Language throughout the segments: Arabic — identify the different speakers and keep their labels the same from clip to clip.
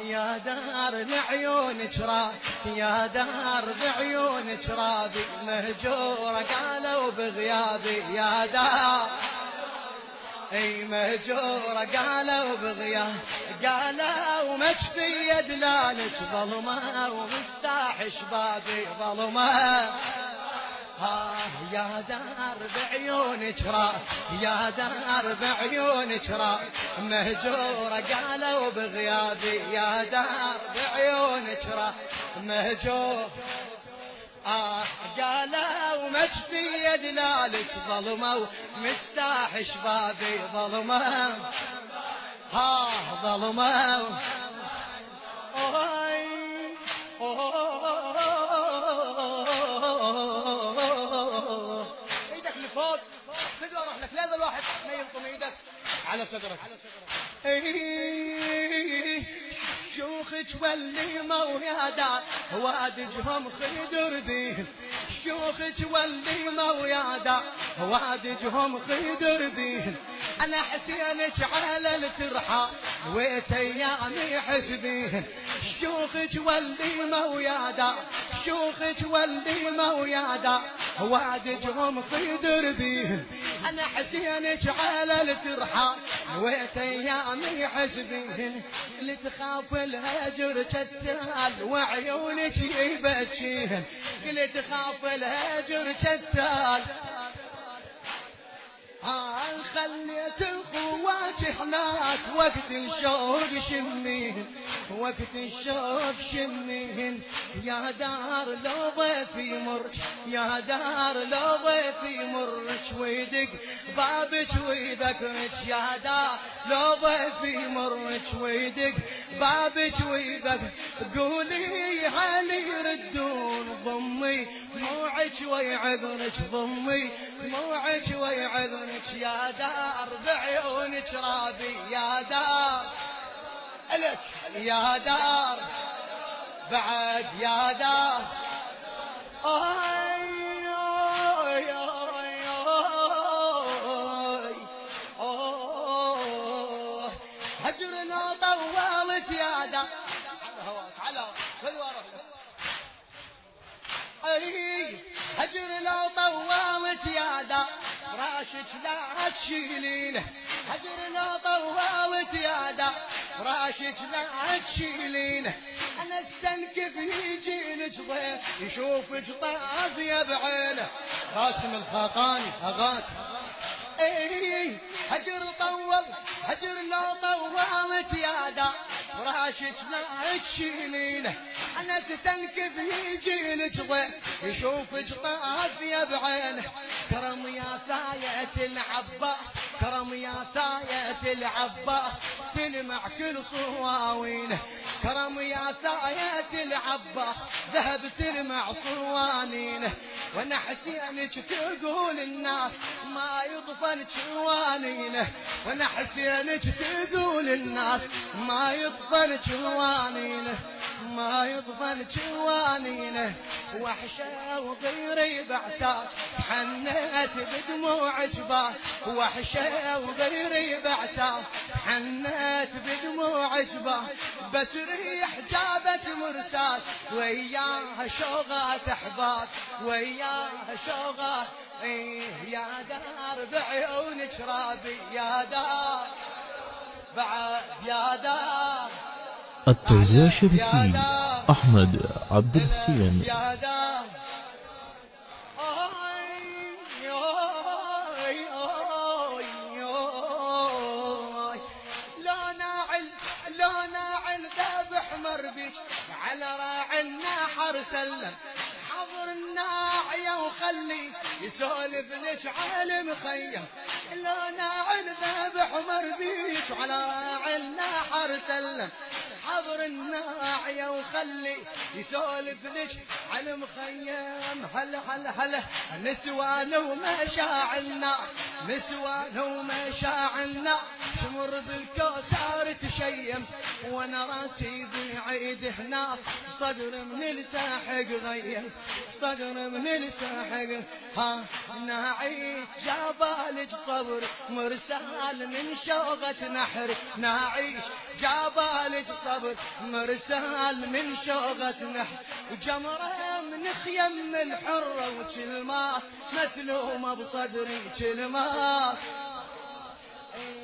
Speaker 1: يا دار لعيونك راضي، يا دار بعيونك راضي، مهجورة قالوا بغيابي يا دار. اي مهجورة قالوا بغيابي، قالوا مكفية دلالك ظلمة ومستاح شبابي ظلمة. يا دار بعيونك راضي، يا دار بعيونك راضي، مهجورة قالوا بغيابي يا دار بعيونك راضي مهجور. قالوا مكفية دلالك ظلمة ومستاح شبابي ظلمة. ظلمة. ايدك لفوق تقدر اروح لك، لا الواحد ما يلطم ايدك على صدرك. شيوخك والليمة ويا دار وادجهم خدر بيهم، شيوخك والليمة ويا دار وادجهم خدر بيهم. انا حسينك على الترحال ويت ايامي حسبيهن، شيوخك والليمة ويا دار، شيوخك والليمة ويا دار وادجهم خدر بيهن. انا حسينك على الترحال ويت ايامي حسبيهن. اللي تخاف الهجر كتال وعيونك يبكيهن، اللي تخاف الهجر كتال. خليت الخوات هناك وقت الشوق شميهن، وقت الشوق شميهن. يا دار لو ضيفي مرج، يا دار لو ضيفي مرج ويدق بابك ويذكرك، يا دار لو ضيفي مرج ويدق بابك ويذكرك. قولي هل يردون ضمي موعك ويعذرك، ضمي موعك ويعذرك. يا دار بعيونك راضي، يا دار لك، يا دار بعد، يا دار. هجرنا طولت يا دار، على هواك على هجرنا طولت يا دار راشك لا تشيلينه، هجرنا طولت يا دار راشك لا تشيلينه. انا استنكف يجيلك ضيف يشوفك طافيه بعينه. راسم الخاقاني اغاك. هجر طول، هجر لو طولت يا دار راشك لا تشيلينه. انا استنكف يجيلك ضيف يشوفك طافيه بعينه. كرم يا ثاية العباس، كرم يا ثاية العباس تلمع كل صواوينه. كرم يا ثاية العباس ذهب تلمع صوانينه. وانا حسينك تقول الناس ما يطفن جوانينه، وانا حسينك تقول الناس ما يطفن جوانينه، ما يطفن جوانينه. وحشة وغيري بعتاك حنيت بدموع جبال، وحشة وغيري بعتاك حنيت بدموع جبال. بس ريح جابت مرسال وياها شوقات احباب، وياها شوقات. يا دار بعيونك راضي، يا دار بعد، يا دار.
Speaker 2: التوزيع الشبكي أحمد عبد الحسين.
Speaker 1: يا دار لو ناعل ذبح مربيك على راعي النحر سلم. حضر الناعية وخلي يسولف لك على مخيم. لو ناعل ذبح مربيك على راعي النحر سلم. حضر الناعية وخلي يسولف لك على مخيم. هلا هلا هلا نسوان ومشاعلنا، نسوان ومشاعلنا تمر بالكوثر تشيم، وانا راسي بالعيد هناك صدر من الساحق غيم، صدر من الساحق. ها نعيش جبالك صبر مرسال من شوقة نحر، نعيش جبالك صبر مرسال من شوقة نحر. وجمرة من خيم الحرة وكلمات مثلومة بصدري كلمات.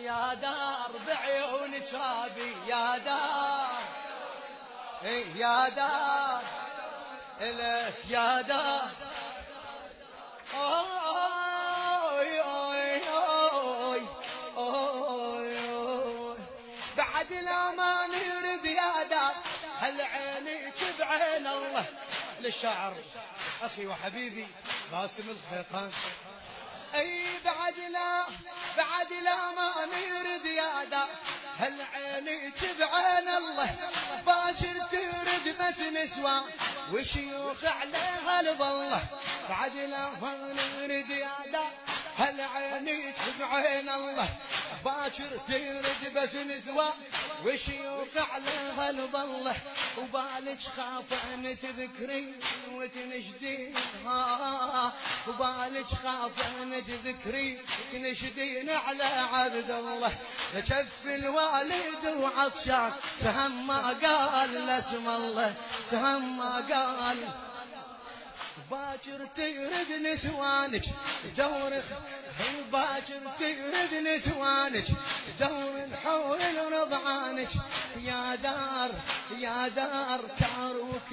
Speaker 1: يا دار بعيونك رابي يا دار، يا دار إلك يا دار. أوي أوي أوي أوي بعد الأمان يرد يا دار، هل عينيك بعين الله. للشاعر أخي وحبيبي باسم الخيطان. اي بعد لا ما نرد يا دار، هل عينيك بعين الله. باكر ترد بس نسوان وشيوخ عليها الظله. بعد لا ما نرد يا دار، هل عينيك بعين الله. باكر ترد بس نسوان وشيوخ عليها الظله. وبالك خاف ان تذكرين وتنشدين، وبالك خاف ان تذكرين تنشدين على عبد الله. لكف الوالد وعطشان سهم ما قال لاسم الله، سهم ما قال. باكر ترد نسوانك دور، باكر ترد نسوانك دور حول رضعانك. يا دار يا دار كاروك،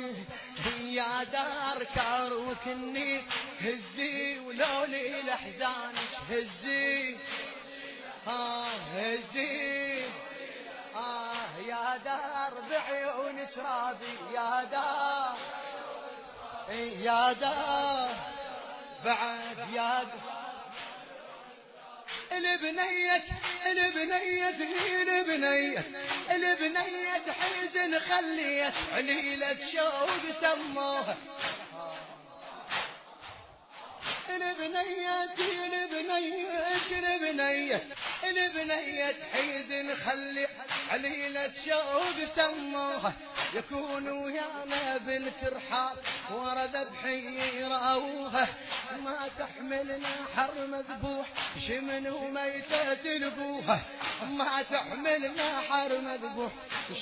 Speaker 1: يا دار كاروك النيل هزي ولولي لحزانك هزي. هزي يا دار بعيونك راضي يا دار، يا دار بعد يا دار. البنية البنية حزن خليت عليلة شوق سموها. البنية حزن خلي عليلة شوق سموها. يكون ويانا بنت رحال ورا ذبحي يراوها. ما تحملنا حر مذبوح شمن وميتة تلقوها. ما تحملنا حر مذبوح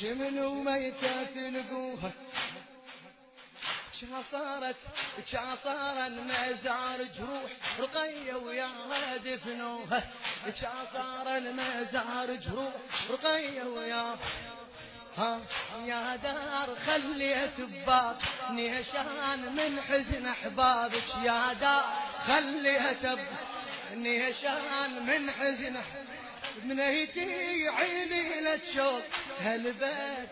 Speaker 1: شمن وميتة تلقوها. صار المزار جروح رقية وياها دفنوها. صار المزار جروح رقية وياها. يا دار خليت بباب نيشان من حزن احبابك. يا دار خليت نيشان من حزن بنيتي عيني لتشوق هالبيت.